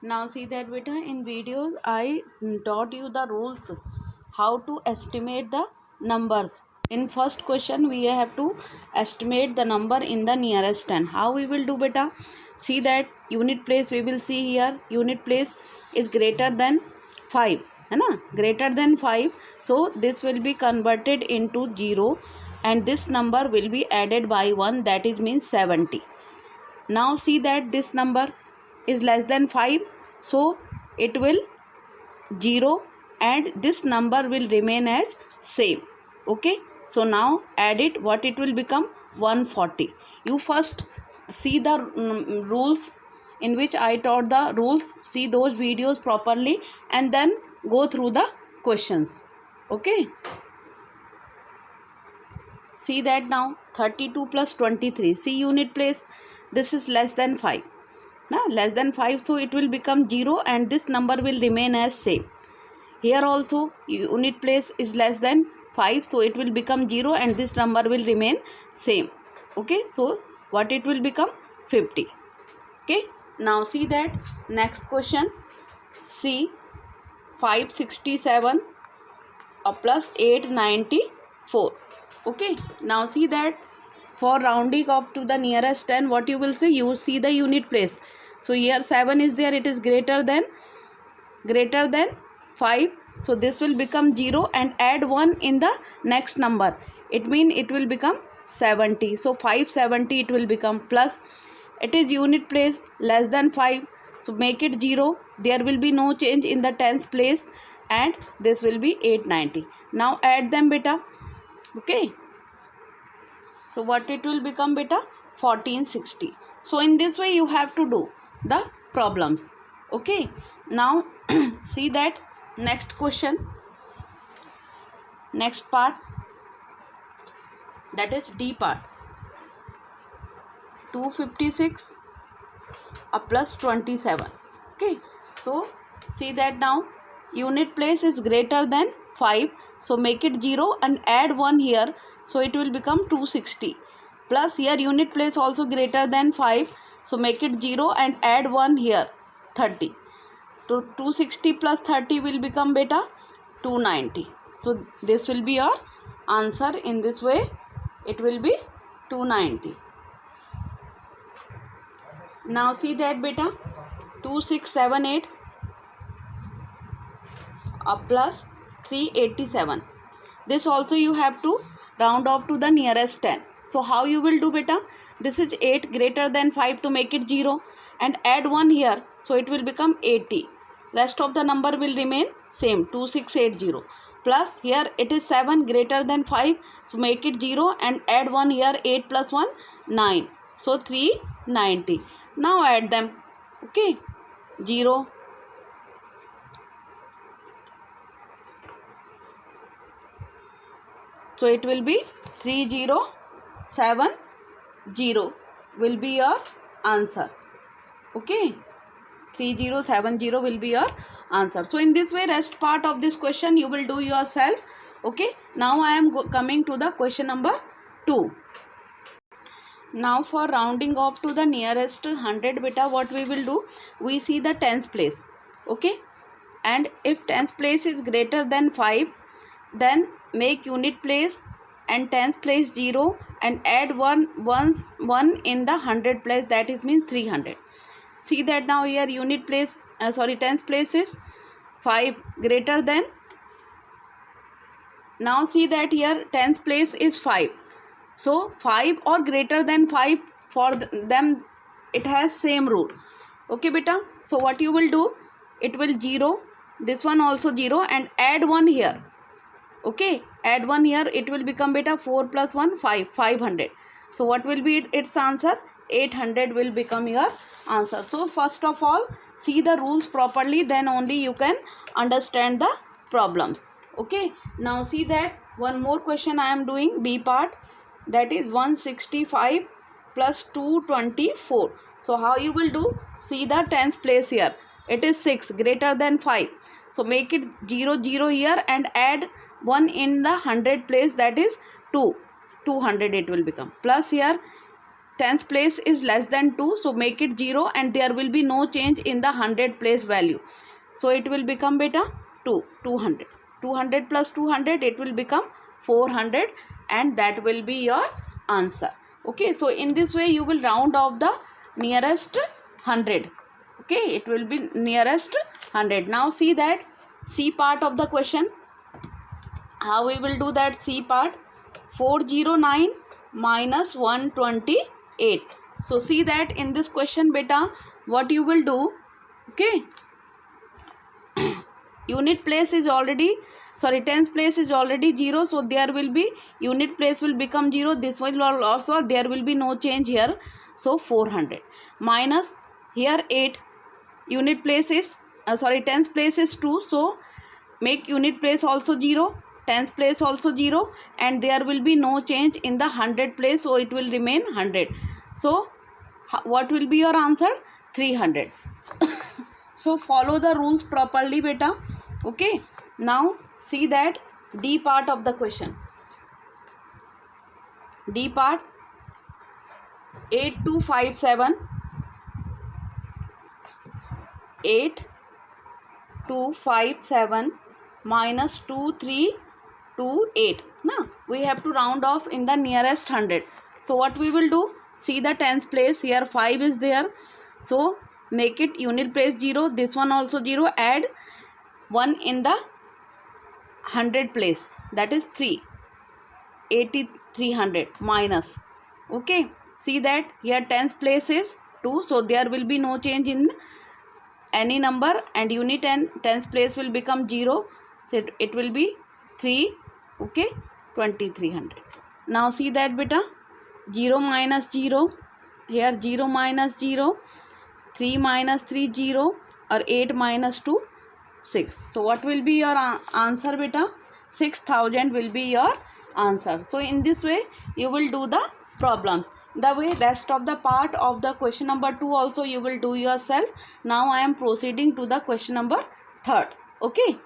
Now see that beta, in videos I taught you the rules how to estimate the numbers. In first question we have to estimate the number in the nearest 10. How we will do beta? See that unit place we will see here. Unit place is greater than 5. है ना, greater than 5. So this will be converted into 0 and this number will be added by 1, that is means 70. Now see that this number is less than 5, so it will 0 and this number will remain as same. Okay, so now add it, what it will become? 140. You first see the rules in which I taught the rules, see those videos properly and then go through the questions. Okay, see that now 32 plus 23, see unit place, this is less than 5. Now less than 5, so it will become 0 and this number will remain as same. Here also unit place is less than 5, so it will become 0 and this number will remain same. Okay, so what it will become? 50. Okay, now see that next question. See 567 plus 894. Okay, now see that for rounding up to the nearest 10, what you will see? You will see the unit place. So here 7 is there, it is greater than 5. So this will become 0 and add 1 in the next number. It means it will become 70. So 570 it will become, plus it is unit place less than 5. So make it 0. There will be no change in the tens place and this will be 890. Now add them beta. Okay. So what it will become beta? 1460. So in this way you have to do the problems. Okay, now see that next question, next part, that is D part. 256 plus 27. Okay, so see that now unit place is greater than 5, so make it 0 and add 1 here, so it will become 260. Plus here unit place also greater than 5, so make it 0 and add 1 here, 30. So 260 plus 30 will become beta 290. So this will be your answer. In this way it will be 290. Now see that beta, 2678 plus 387. This also you have to round off to the nearest 10. So how you will do beta? This is 8 greater than 5, to make it 0 and add 1 here, so it will become 80. Rest of the number will remain same, 2680. Plus here it is 7 greater than 5, so make it 0 and add 1 here, 8 plus 1 9, so 390. Now add them. Okay, 0, so it will be 3070 will be your answer. Okay, 3070 will be your answer. So in this way rest part of this question you will do yourself. Okay, now I am coming to the question number 2. Now for rounding off to the nearest 100 beta, what we will do? We see the tens place. Okay, and if tens place is greater than 5, then make unit place and tens place 0 and add 1 in the 100 place, that is means 300. See that now here unit place tens place is 5 greater than, now see that here tens place is 5, so 5 or greater than 5, for them it has same rule. Okay beta, so what you will do? It will 0, this one also 0 and add 1 here. Okay, add 1 here, it will become beta 4 plus 1 5, 500. So what will be its answer? 800 will become your answer. So first of all see the rules properly, then only you can understand the problems. Okay, now see that one more question I am doing, B part, that is 165 plus 224. So how you will do? See the tens place here, it is 6 greater than 5, so make it 0 0 here and add 1 in the 100 place, that is 200 it will become. Plus here tens place is less than 2, so make it 0 and there will be no change in the 100 place value. So it will become beta 200. 200 plus 200, it will become 400 and that will be your answer. Okay, so in this way you will round off the nearest 100. Okay, it will be nearest 100. Now see that C part of the question. How we will do that C part? 409 minus 128. So see that in this question beta, what you will do? Okay, unit place is already, sorry, tens place is already 0, so there will be unit place will become 0. This will also, there will be no change here. So 400 minus here 8, unit place is tens place is 2, so make unit place also 0, tens place also 0, and there will be no change in the 100 place, so it will remain 100. So what will be your answer? 300. So follow the rules properly beta. Okay, now see that D part of the question. D part, 8257 8257 minus 2328. Now we have to round off in the nearest 100. So what we will do? See the tens place, here 5 is there, so make it unit place 0, this one also 0, add 1 in the 100 place, that is 3, 8300 minus. Okay, see that here tens place is 2, so there will be no change in any number, and unit and tens place will become 0, so it will be 3. Okay, 2300. Now see that beta, 0 minus 0, here 0 minus 0, 3 minus 3 0, or 8 minus 2 6. So what will be your answer beta? 6000 will be your answer. So in this way you will do the problems. The way rest of the part of the question number 2 also you will do yourself. Now I am proceeding to the question number 3. Okay.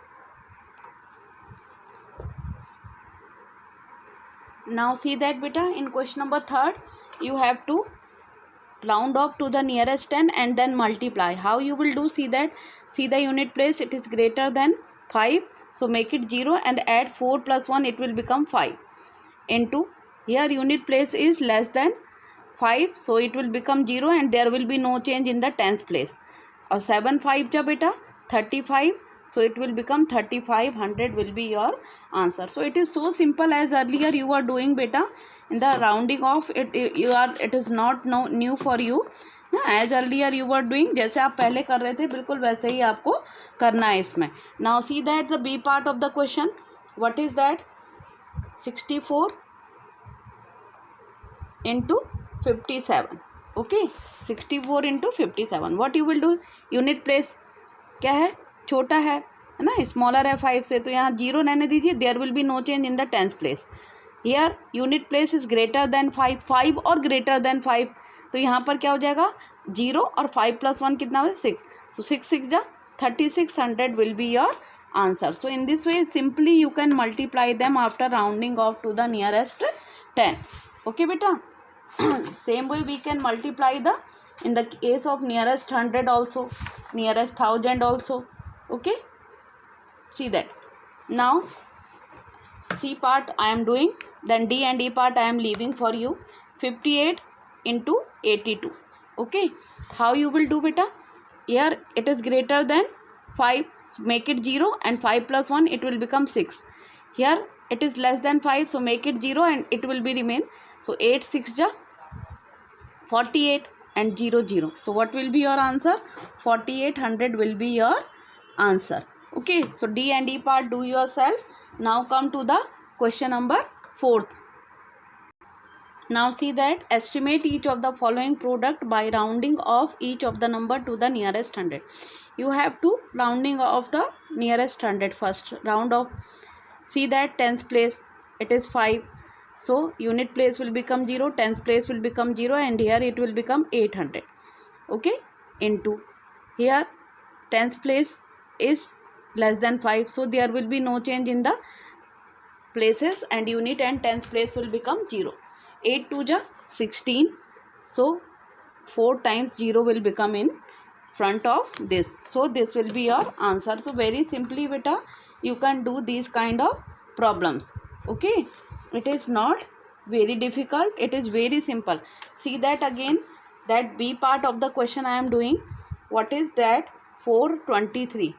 Now see that beta, in question number 3 you have to round off to the nearest 10 and then multiply. How you will do? See that, see the unit place, it is greater than 5, so make it 0 and add 4 plus 1, it will become 5, into here unit place is less than 5, so it will become 0 and there will be no change in the tens place. Or 7 5 ja beta 35, so it will become 3500 will be your answer. So it is so simple, as earlier you are doing beta in the rounding off, it is not new for you. As earlier you were doing, जैसे आप पहले कर रहे थे बिल्कुल वैसे ही आपको करना है इसमें. Now see that the B part of the question. What is that? 64 into 57. Okay, 64 into 57. What you will do? Unit place क्या है? छोटा है ना, स्मॉलर है 5 से, तो यहाँ 0 रहने दीजिए. There will be no change in the tens place. Here unit place is greater than 5, 5 और ग्रेटर देन 5, तो यहाँ पर क्या हो जाएगा 0 और 5 plus 1 कितना हो 6. सो 6 6 जा 3600 will be your answer. So in this way simply you can multiply them after rounding off to the nearest 10. Okay beta. Same way we can multiply the in the case of nearest 100 also, nearest 1000 also. Okay, see that. Now C part I am doing, then D and E part I am leaving for you. 58 into 82. Okay, how you will do beta? Here it is greater than 5, make it 0 and 5 plus 1 it will become 6. Here it is less than 5, so make it 0 and it will be remain. So 8 6 ja 48 and 0 0. So what will be your answer? 4800 will be your answer. Okay, so D and E part do yourself. Now come to the question number 4. Now see that estimate each of the following product by rounding off each of the number to the nearest 100. You have to rounding off the nearest 100 first. Round off. See that tens place it is 5. So unit place will become 0, tens place will become 0 and here it will become 800. Okay, into here tens place is less than 5, so there will be no change in the places and unit and tens place will become 0. 8 2 ja 16, So 4 times 0 will become in front of this. So this will be your answer. So very simply beta you can do these kind of problems. Okay, it is not very difficult, it is very simple. See that again, that B part of the question I am doing. What is that? 423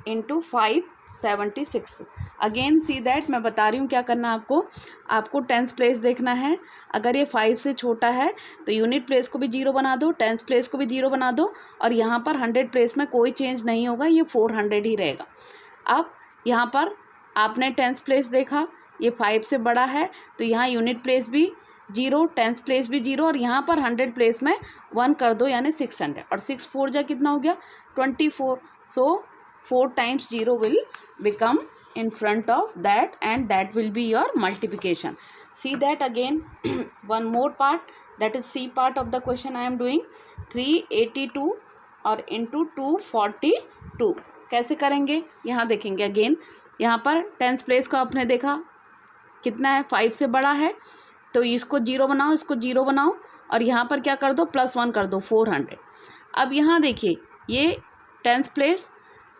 into 576. Again see that मैं बता रही हूँ क्या करना आपको tens place देखना है. अगर ये 5 से छोटा है तो यूनिट प्लेस को भी 0 बना दो, टेंस प्लेस को भी 0 बना दो, और यहाँ पर 100 प्लेस में कोई चेंज नहीं होगा, ये 400 ही रहेगा. अब यहाँ पर आपने टेंस प्लेस देखा, ये 5 से बड़ा है तो यहाँ यूनिट प्लेस भी 0, टेंस प्लेस भी 0, और यहाँ पर 100 प्लेस में 1 कर दो यानी 600, और 6 4 जा कितना हो गया 24. सो 4 times 0 will become in front of that, and that will be your multiplication. See that again. One more part, that is C part of the question I am doing. 382 और into 242 कैसे करेंगे यहाँ देखेंगे. अगेन यहाँ पर tens place को आपने देखा कितना है, 5 से बड़ा है तो इसको 0 बनाओ, इसको 0 बनाओ, और यहाँ पर क्या कर दो +1 कर दो 400. अब यहाँ देखिए ये टेंस प्लेस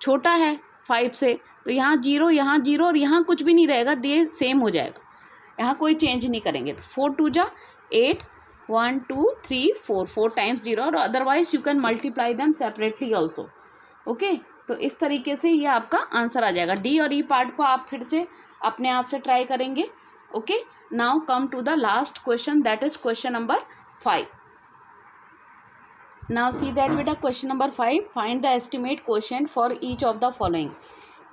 छोटा है 5 से, तो यहाँ 0 और यहाँ कुछ भी नहीं रहेगा, ये सेम हो जाएगा, यहाँ कोई चेंज नहीं करेंगे. तो 4 2 जा 8, 1 2 3 4, 4 times 0, और otherwise you can multiply them separately also. Okay, तो इस तरीके से ये आपका आंसर आ जाएगा. डी और ई पार्ट को आप फिर से अपने आप से ट्राई करेंगे. Okay, now come to the last question, that is question number 5. Now see that beta question number 5, find the estimate quotient for each of the following.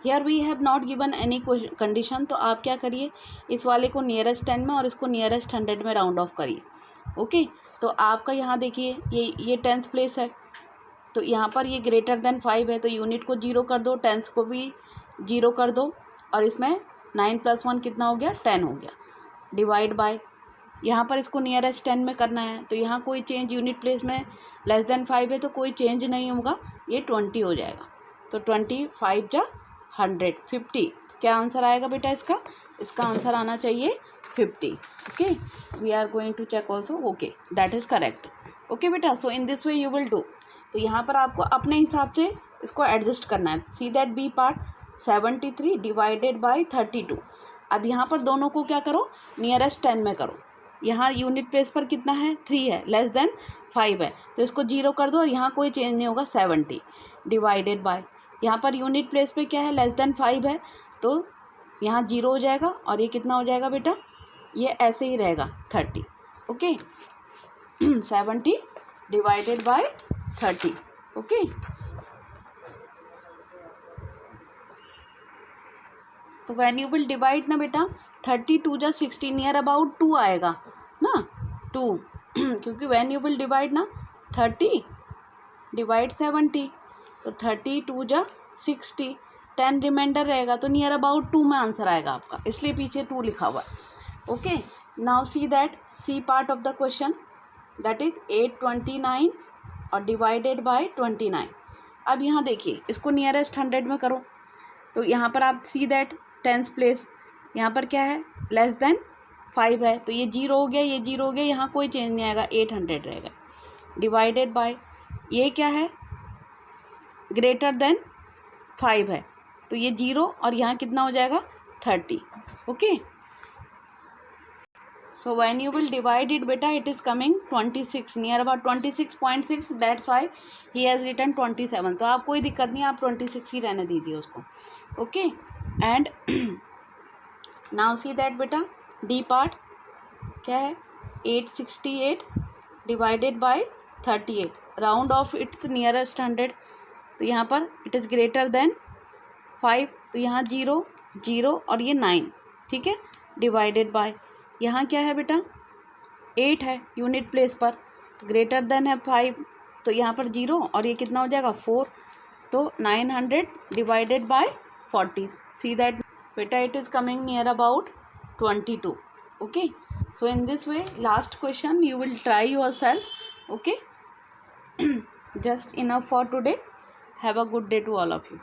Here we have not given any condition. तो आप क्या करिए, इस वाले को nearest 10 में और इसको नियरेस्ट 100 में राउंड ऑफ करिए. ओके, तो आपका यहाँ देखिए ये टेंस प्लेस है, तो यहाँ पर ये ग्रेटर देन 5 है, तो यूनिट को 0 कर दो, टेंस को भी 0 कर दो, और इसमें 9 + 1 कितना हो गया 10 हो गया. डिवाइड बाय, यहाँ पर इसको नियरेस्ट 10 में करना है, तो यहाँ कोई चेंज, यूनिट प्लेस में लेस देन 5 है तो कोई चेंज नहीं होगा, ये 20 हो जाएगा. तो 25 जा 100 50. क्या आंसर आएगा बेटा इसका आंसर आना चाहिए 50. Okay, we are going to check also. Okay, that is correct. Okay बेटा, so in this way you will do. तो यहाँ पर आपको अपने हिसाब से इसको एडजस्ट करना है. See that B part 73 divided by 32. अब यहाँ पर दोनों को क्या करो, नियरेस्ट 10 में करो. यहाँ यूनिट प्लेस पर कितना है 3 है, लेस देन 5 है, तो इसको 0 कर दो, और यहाँ कोई चेंज नहीं होगा 70 डिवाइडेड बाय, यहाँ पर यूनिट प्लेस पे क्या है लेस देन 5 है, तो यहाँ 0 हो जाएगा, और ये कितना हो जाएगा बेटा, ये ऐसे ही रहेगा 30. Okay, 70 divided by 30. ओके, तो व्हेन यू विल डिवाइड ना बेटा, 32 जा 60, नियर अबाउट 2 आएगा ना, 2 क्योंकि व्हेन यू विल डिवाइड ना 30 डिवाइड 70, तो 32 जा 60, 10 रिमाइंडर रहेगा, तो नियर अबाउट 2 में आंसर आएगा आपका, इसलिए पीछे 2 लिखा हुआ है. Okay, now see that C part of the question, that is 829 और डिवाइडेड बाय 29. अब यहाँ देखिए इसको नियरेस्ट 100 में करो, तो यहाँ पर आप सी दैट टेंस प्लेस, यहाँ पर क्या है लेस देन 5 है, तो ये 0 हो गया, ये 0 हो गया, यहाँ कोई चेंज नहीं आएगा, 800 रहेगा. डिवाइडेड बाय, ये क्या है ग्रेटर देन 5 है, तो ये 0, और यहाँ कितना हो जाएगा 30. Okay, so when you will divide it बेटा, it is coming 26, near about 26.6, that's why he has written 27. तो आप कोई दिक्कत नहीं, आप 26 ही रहने दीजिए उसको. Okay, and now see that बेटा डी पार्ट क्या है, 868 divided by 38, round of its nearest 100, तो यहाँ पर इट इज़ ग्रेटर देन 5, तो यहाँ 0 0 और ये 9, ठीक है, डिवाइडेड बाय, यहाँ क्या है बेटा 8 है यूनिट प्लेस पर, तो ग्रेटर देन है 5, तो यहाँ पर 0 और ये कितना हो जाएगा 4, तो 900 डिवाइडेड बाय 40. सी दैट बेटा it is coming near about 22. Okay, so in this way last question you will try yourself. Okay, just enough for today. Have a good day to all of you.